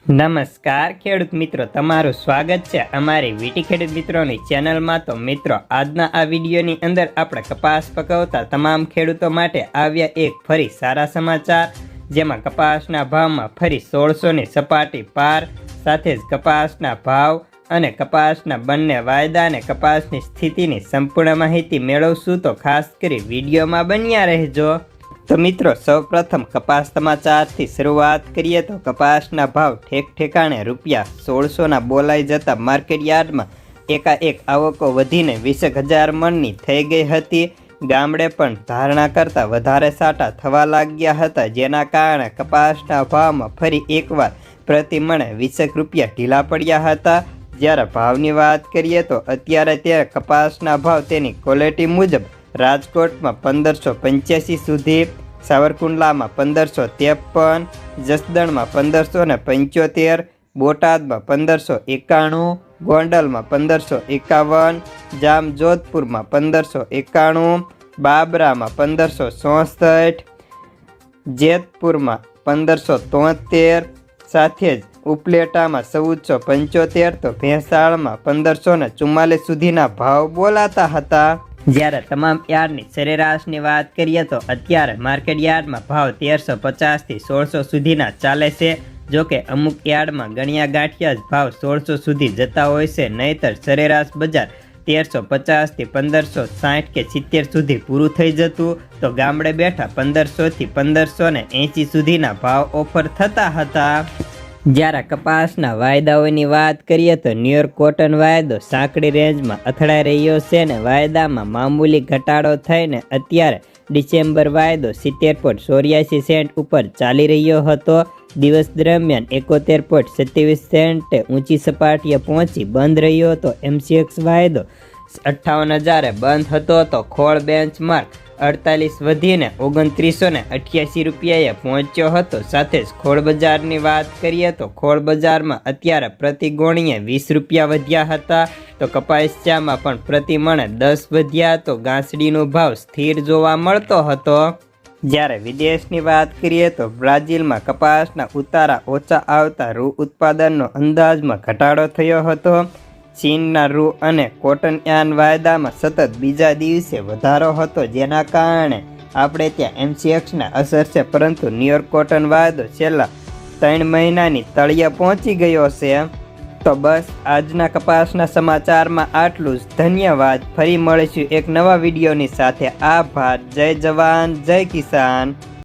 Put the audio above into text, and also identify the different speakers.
Speaker 1: નમસ્કાર ખેડૂત મિત્રો, તમારું સ્વાગત છે અમારી વીટી ખેડૂત મિત્રોની ચેનલમાં। તો મિત્રો, આજના આ વિડીયોની અંદર આપણે કપાસ પકવતા તમામ ખેડૂતો માટે આવ્યા એક ફરી સારા સમાચાર, જેમાં કપાસના ભાવમાં ફરી 1600ની સપાટી પાર, સાથે જ કપાસના ભાવ અને કપાસના બંને વાયદા અને કપાસની સ્થિતિની સંપૂર્ણ માહિતી મેળવશું। તો ખાસ કરી વિડીયોમાં બન્યા રહેજો। તો મિત્રો, સૌપ્રથમ કપાસ સમાચારથી શરૂઆત કરીએ તો કપાસના ભાવ ઠેક ઠેકાણે રૂપિયા 1600ના બોલાઈ જતા માર્કેટ યાર્ડમાં એકાએક આવકો વધીને 20,000 મણની થઈ ગઈ હતી। ગામડે પણ ધારણા કરતાં વધારે સાટા થવા લાગ્યા હતા, જેના કારણે કપાસના ભાવમાં ફરી એકવાર પ્રતિ મણે 20 રૂપિયા ઢીલા પડ્યા હતા। જ્યારે ભાવની વાત કરીએ તો અત્યારે કપાસના ભાવ તેની ક્વોલિટી મુજબ રાજકોટમાં 1585 સુધી, સાવરકુંડલામાં 1553, જસદણમાં 1575, બોટાદમાં 1591, ગોંડલમાં 1551, જામજોધપુરમાં 1591, બાબરામાં 1564, જેતપુરમાં 1573, સાથે જ ઉપલેટામાં 1475 તો ભેંસાળમાં 1544 સુધીના ભાવ બોલાતા હતા। જ્યારે તમામ યાર્ડની સરેરાશની વાત કરીએ તો અત્યારે માર્કેટ યાર્ડમાં ભાવ 1350થી 1600 સુધીના ચાલે છે। જોકે અમુક યાર્ડમાં ગણ્યા ગાંઠિયા જ ભાવ 1600 સુધી જતા હોય છે, નહીતર સરેરાશ બજાર 1350થી 1560 કે 70 સુધી પૂરું થઈ જતું, તો ગામડે બેઠા 1500થી 1580 સુધીના ભાવ ઓફર થતા હતા। જ્યારે કપાસના વાયદાઓની વાત કરીએ તો ન્યુયોર્ક કોટન વાયદો સાંકડી રેન્જમાં અથડાઈ રહ્યો છે અને વાયદામાં મામૂલી ઘટાડો થઈને અત્યારે ડિસેમ્બર વાયદો 70.84 સેન્ટ ઉપર ચાલી રહ્યો હતો। દિવસ દરમિયાન 71.27 સેન્ટે ઊંચી સપાટીએ પહોંચી બંધ રહ્યો હતો। MCX વાયદો 58,000 બંધ હતો તો ખોળ બેન્ચમાર્ક 48 વધીને 2988 રૂપિયાએ પહોંચ્યો હતો। સાથે જ ખોળ બજારની વાત કરીએ તો ખોળ બજારમાં અત્યારે પ્રતિ ગોણીએ 20 રૂપિયા વધ્યા હતા, તો કપાસિયામાં પણ પ્રતિ મણે 10 વધ્યા, તો ગાંસડીનો ભાવ સ્થિર જોવા મળતો હતો। જ્યારે વિદેશની વાત કરીએ તો બ્રાઝિલમાં કપાસના ઉતારા ઓછા આવતા રૂ ઉત્પાદનનો અંદાજમાં ઘટાડો થયો હતો। ચીનના રૂ અને કોટન યાર્ન વાયદામાં સતત બીજા દિવસે વધારો હતો, જેના કારણે આપણે ત્યાં MCXને અસર છે, પરંતુ ન્યુયોર્ક કોટન વાયદો છેલ્લા 3 મહિનાની તળિયે પહોંચી ગયો છે। તો બસ આજના કપાસના સમાચારમાં આટલું જ। ધન્યવાદ। ફરી મળીશું એક નવા વિડીયોની સાથે। આભાર। જય જવાન, જય કિસાન।